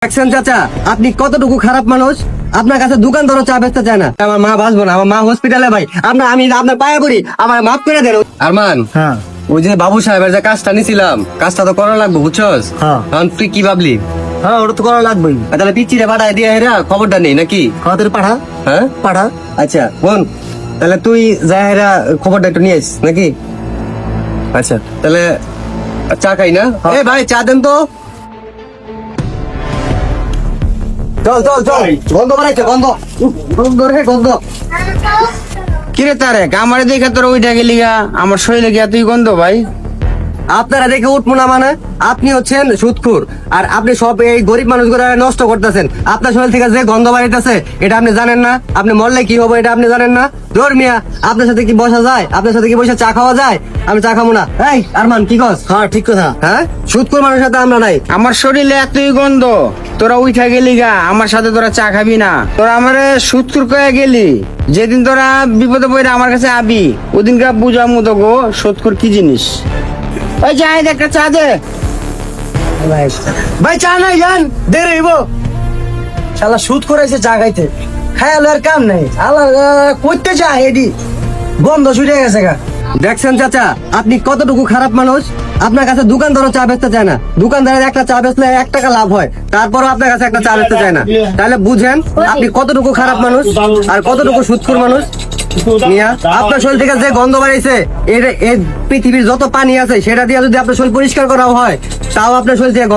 দেখছেন চাচা, আপনি কতটুকু খারাপ মানুষ। আপনার কাছে দোকান ধরো চা বেচতে চায় না। আমার মা বাঁচবো না, আমার মা হসপিটালে ভাই। আমি আপনার পায়ে পড়ি, আমার মাফ করে দেন। আরমান, হ্যাঁ ওই যে বাবু সাহেবের যে কাজটা নিছিলাম, কাজটা তো করা লাগবে, বুঝছস? হ্যাঁ। এখন তুই কি ভাবলি? হ্যাঁ, ওটা তো করা লাগবেই। তাহলে পিচিরে পাঠায় দিয়ে হেরা খবরটা নেই নাকি? আমাদের পাঠা হ্যাঁ পাঠা। আচ্ছা বোন, তাহলে তুই যা হেরা খবরটা একটু নিয়ে আসিস নাকি? আচ্ছা তাহলে চা খাই না? এ ভাই চা দেন তো। চল চল চল, গন্ধ বানাইছে, গন্ধ গন্ধ রে গন্ধ। কিরে তারেক, আমারে দেখে তোর ওইটা গেলি গা, আমার শরীরে গিয়া তুই গন্ধ ভাই। আপনারা দেখে উঠবো না মানে? আপনি হচ্ছেন সুদখোর, আর আপনি সব এই গরিব মানুষগুলো নষ্ট করতেছেন। আপনার শরীর থেকে যে গন্ধ বাড়িতেছে এটা আপনি জানেন না? আপনি মরলে কি হবে এটা আপনি জানেন না? ধর্মিয়া, আপনার সাথে কি বসা যায়? আপনার সাথে কি বসে চা খাওয়া যায়? আমি চা খাবো না। এই আরমান, কি কস? হ্যাঁ, ঠিক কথা। হ্যাঁ, সুদখোর মানুষের সাথে আমরা নাই। আমার শরীরে এতই গন্ধ, তোরা উঠা গেলি গা, আমার সাথে তোরা চা খাবি না। তোরা আমারে সুৎকুর কয়ে গেলি, যেদিন তোরা বিপদে পড়ে আমার কাছে আবি, ওদিনকে বুঝামু তো গো সুৎকুর কি জিনিস। ওই চা দে, একটা চা দে। ভাই চা নাই জান, দেরি হইব। শালা সুদ করেছে চা খাইতে, খায়াল আর কাম নাই। আল্লাহ করতে চা এডি গন্ধ ছুটে গেছে গা। দেখছেন চাচা, আপনি কতটুকু খারাপ মানুষ। আপনার কাছে দোকান ধরো চা বেচতে চায় না। দোকানদারের একটা চা বেচলে 1 টাকা লাভ হয়, তারপরও আপনার কাছে একটা চা বেচতে চায় না। তাহলে বুঝেন আপনি কতটুকু খারাপ মানুষ আর কতটুকু সুদখোর মানুষ। মিয়া, আপনার শরীর থেকে যে গন্ধ বাড়াইছে, এই পৃথিবীর যত পানি আছে সেটা দিয়ে যদি আপনার শরীর পরিষ্কার করা হয়, তাও আপনার শরীর থেকে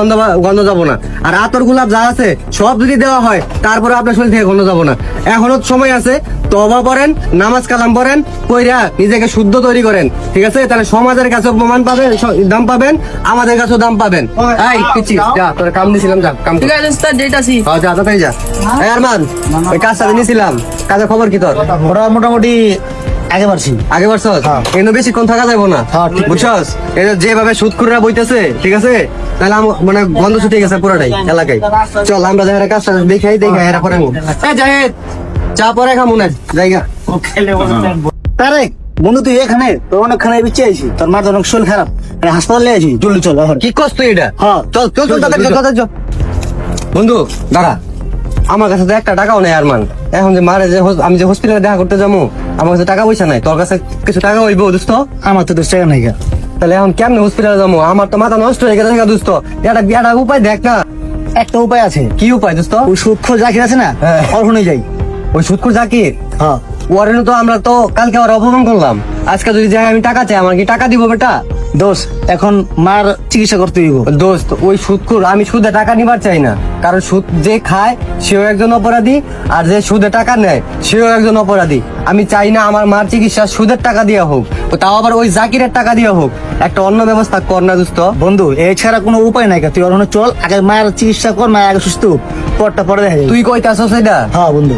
গন্ধ যাবো না। আর আতর গোলাপ যা আছে সব যদি দেওয়া হয়, তারপরে আপনার শরীর থেকে গন্ধ যাবো না। এখনো সময় আছে, তওবা করেন, নামাজ কালাম পড়েন, কইরা নিজেকে শুদ্ধ তৈরি করেন, ঠিক আছে? তাহলে সমাজের কাছে প্রমাণ পাবেন, দাম পাবেন, আমাদের কাছেও দাম পাবেন। এই পিচ্ছি, যা, তোর কাম দিছিলাম, যা কাম কর। ঠিক আছে উস্তাদ, যেটাছি। হ্যাঁ, যা তাড়াতাড়ি যা। এই আরমান, ওই কাজটা নিয়েছিলাম, কাজের খবর কি তোর? ওরা মোটামুটি আগে পারছি। আগে বারছস? হ্যাঁ। কিন্তু বেশিক্ষণ থাকা যাবো না, হ্যাঁ, ঠিক আছে। বুঝছস? এই যে যেভাবে সুদখোররা বইতেছে, ঠিক আছে? তাহলে মানে গন্ধ ছুটে গেছে পুরোটাই এলাকায়। চল আমরা যারা কাজটা দেখাই এরা পরে জাহেদ, চা পরে খামু না জায়গা। তারেক বন্ধু, তুই এখানে তোর অনেকখানে বিচ্ছে আইছি, তোর মার অনেক শরীর খারাপ, হাসপাতালে আছি, জলদি চল। কি কস তুই এটা? হ্যাঁ। চল চল চল তাড়াতাড়ি চল, তাড়াতাড়ি চল। বন্ধু দাঁড়া, আমার কাছে তো 1 টাকাও নেই আরমান। এখন যে মারে যে আমি যে হসপিটালে দেখা করতে যাবো, আমার কাছে টাকা পয়সা নাই। তোর কাছে কিছু টাকা হইব দোস্ত? আমার তো 10 টাকা নাই গা। তাহলে এখন কেমনে হসপিটালে যাবো? আমার তো মাথা নষ্ট হয়ে গেছে দোস্ত। একটা উপায় দেখ না। একটা উপায় আছে। কি উপায় দোস্ত? ওই সুদখোর জাকির আছে না, হ্যাঁ। ওর ফোনে যাই। ওই সুদখোর জাকির? হ্যাঁ। ওয়ারেন তো আমরা তো কালকে ওর অপমান করলাম, আজকে যদি যাই আমি টাকা চাই, আমার কি টাকা দিব বেটা? দোষ, এখন মার চিকিৎসা করতে হইব। দোস্ত ওই সুদখোর, আমি সুদে টাকা নিবার চাই না, কারণ সুদ যে খায় সেও একজন অপরাধী, আর যে সুদে টাকা নেয় সেও একজন অপরাধী। আমি চাই না আমার মার চিকিৎসা সুদের টাকা দিয়ে হোক, তাও আবার ওই জাকিরের টাকা দিয়ে হোক। একটা অন্য ব্যবস্থা কর না দোস্ত। বন্ধু, এছাড়া কোনো উপায় নাই। তুই ওখানে চল, আগে মায়ের চিকিৎসা কর, মায়ের আগে সুস্থ হোক, পরটা পরে দেখা যাবে। তুই কইতাছস এটা? হ্যাঁ বন্ধু,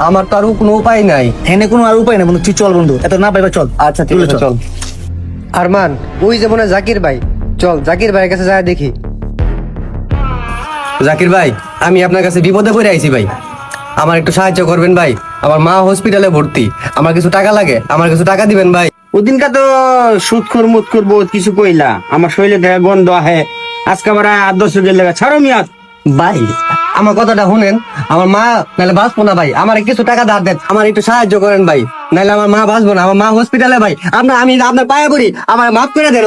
আমার তো আর কোনো উপায় নাই। এনে কোনো আর উপায় নাই বন্ধু, তুই চল বন্ধু, এত না পাইবা চল। আচ্ছা ঠিক আছে, চল। আরমান, ওই যে মনে হয় জাকির ভাই, চল জাকির ভাইয়ের কাছে যায় দেখি। জাকির ভাই, আমি আপনার কাছে বিপদে পড়ে আইছি ভাই, আমার একটু সাহায্য করবেন ভাই। আমার মা হসপিটালে ভর্তি, আমার কিছু টাকা লাগে, আমার কিছু টাকা দিবেন ভাই। ওদিনকা তো সুৎখোর মুৎখোর বহুত কিছু কইলা, আমার শরীরে থেকে গন্ধ আহে, আজকে আবার আদর্শ গেলে ছাড়ো মিয়াদ। ভাই আমার কথাটা শুনেন, আমার মা নাহলে বাঁচবো না ভাই, আমার কিছু টাকা ধার দেন, আমার একটু সাহায্য করেন ভাই, নাহলে আমার মা বাঁচবো না, আমার মা হসপিটালে ভাই। আমি আপনার পায়ে পড়ি, আমার মাফ করে দেন।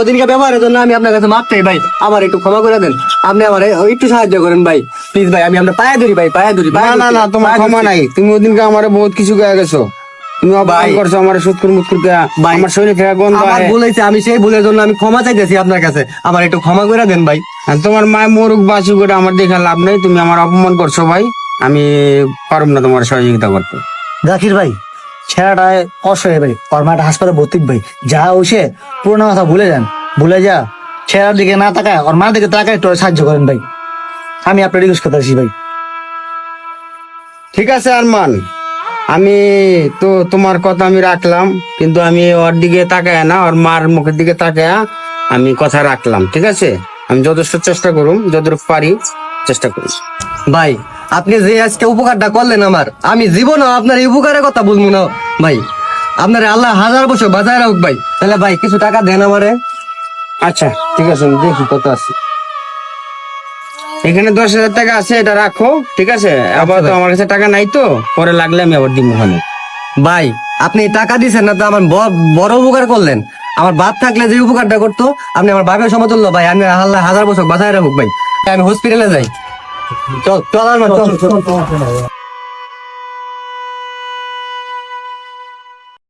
ওদিনকে ব্যবহারের জন্য আমি আপনার কাছে মাফ চাই ভাই, আমার একটু ক্ষমা করে দেন। আপনি আমার একটু সাহায্য করেন ভাই, প্লিজ ভাই। আমি আপনার পায়ে ধরি ভাই, পায়ে ধরি। না না না, তোমার ক্ষমা নাই। তুমি ওদিনকে আমার বহুত কিছু গায়ে গেছো, তুমি অপমান করছো আমার সুৎখোর মুৎখোর দেয়া, আমার শরীরে থেকে গন্ধ আমার আহে। ভুল হয়েছে, আমি সেই ভুলের জন্য আমি ক্ষমা চাইতেছি আপনার কাছে, আমার একটু ক্ষমা করে দেন ভাই। আর তোমার মায় মরুক বাসি করে আমার দেখা লাভ নেই, তুমি আমার অপমান করছো ভাই, আমি পারব না তোমার সহযোগিতা করতে। জাকির ভাই, ছেলেটায় অসহায় ভাই, ওর মাটা হাসপাতালে ভর্তি ভাই, যা হইছে পুরোনো কথা ভুলে যান, ভুলে যা। ছেলের দিকে না তাকায়, ওর মার দিকে তাকায়, একটু সাহায্য করেন ভাই, আমি আপনার রিকোয়েস্ট করতেছি ভাই। ঠিক আছে আরমান, আমি তো তোমার কথা আমি রাখলাম, কিন্তু আমি ওর দিকে তাকায় না, ওর মার মুখের দিকে তাকায় আমি কথা রাখলাম, ঠিক আছে? আমি যথেষ্ট চেষ্টা করুম, যতটুকু পারি চেষ্টা করি। ভাই আপনি যে আজকে উপকারটা করলেন আমার, আমি জীবনে আপনার এই উপকারের কথা বলবো না ভাই। আপনার আল্লাহ 1000 বছর বাঁচায় রাখুক ভাই। তাহলে ভাই কিছু টাকা দেন আমারে। আচ্ছা ঠিক আছে, আমি দেখি কত আছে। এখানে 10,000 টাকা আছে, এটা রাখো, ঠিক আছে? আবার তো আমার কাছে টাকা নাই, তো পরে লাগলে আমি আবার দিব ওখানে। ভাই আপনি টাকা দিচ্ছেন না তো আমার বড় উপকার করলেন। আমার বাপ থাকলে যে উপকারটা করতো, আপনি আমার বাপের সমতুল্য ভাই। আমি আল্লাহ 1000 বছর বাঁচায় রাখুক ভাই। আমি হসপিটালে যাই। চল চল আর চল।